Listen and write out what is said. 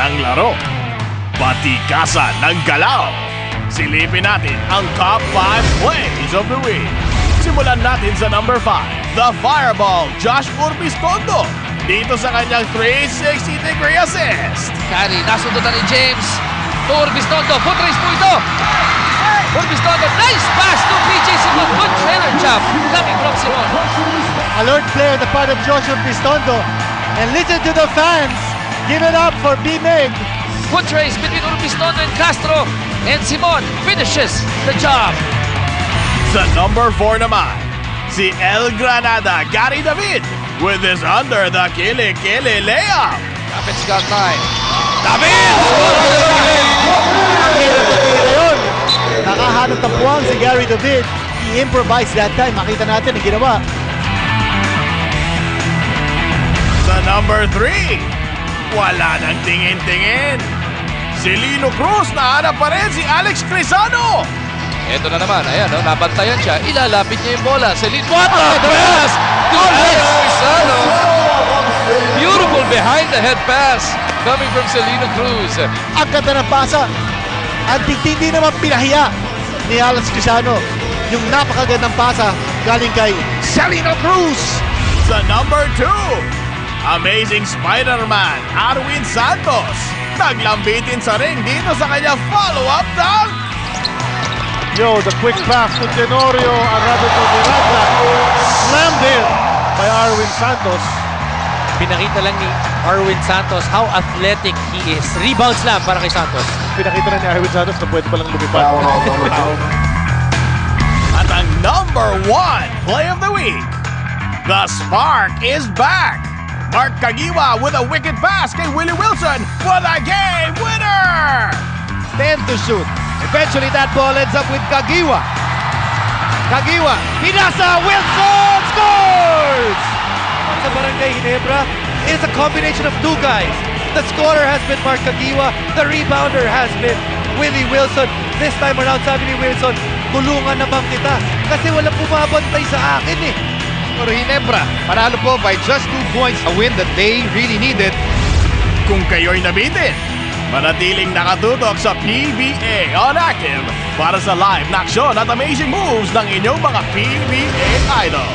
ng laro. Patikasan ng galaw. Silipin natin ang top 5 plays of the week. Simulan natin sa number 5, the Fireball, Josh Urbistondo. Dito sa kanyang 360-degree assist. Kari, nasundutan ni James. To Urbistondo, foot race po ito. Urbistondo, nice pass to PJ Simon. Good trailer chop coming from Simon. Alert play on the part of Josh Urbistondo. And listen to the fans. Give it up for B-Meg. Foot race between Urbistondo and Castro. And Simon finishes the job. Sa number 4 naman, si El Granada, Gary David, with his under the kili-kili layup. Kapit's got 9. David! Ngayon, nakahanap ng puwang si Gary David. He improvised that time. Makita natin ang ginawa. Sa number 3, wala nang tingin-tingin. Si Lino Cruz, nahanap pa rin si Alex Crisano. Ito na naman, ayan, no, nabantayan siya. Ilalapit niya yung bola. Celine, what a pass to Alex Crisano. Beautiful behind the head pass coming from Celino Cruz. Ang ganda ng pasa. At hindi naman pinahiya ni Alex Crisano. Yung napakagandang pasa galing kay Celino Cruz. Sa number 2, amazing Spider-Man, Arwin Santos. Naglambitin sa ring dito sa kanya follow-up dunk. Yo, the quick pass to Tenorio Arabico Miranda. Slammed in by Arwin Santos. Pinakita lang ni Arwin Santos how athletic he is. Rebound slam para kay Santos. Pinakita na ni Arwin Santos na pwede palang lumipad. At ang number 1 play of the week, the Spark is back. Mark Kagiwa with a wicked pass kay Willie Wilson for the game winner. 10 to shoot. Eventually that ball ends up with Kagiwa. Kagiwa, pinasa, Wilson scores! Sa Barangay Ginebra, it's a combination of two guys. The scorer has been Mark Kagiwa, the rebounder has been Willie Wilson. This time around, sabi ni Wilson, tulungan naman kita kasi walang bumabantay sa akin eh. Pero Ginebra, panalo po by just 2 points, a win that they really needed. Kung kayo'y nabitin, manatiling nakatutok sa PBA On Active para sa live na aksyon at amazing moves ng inyong mga PBA idol.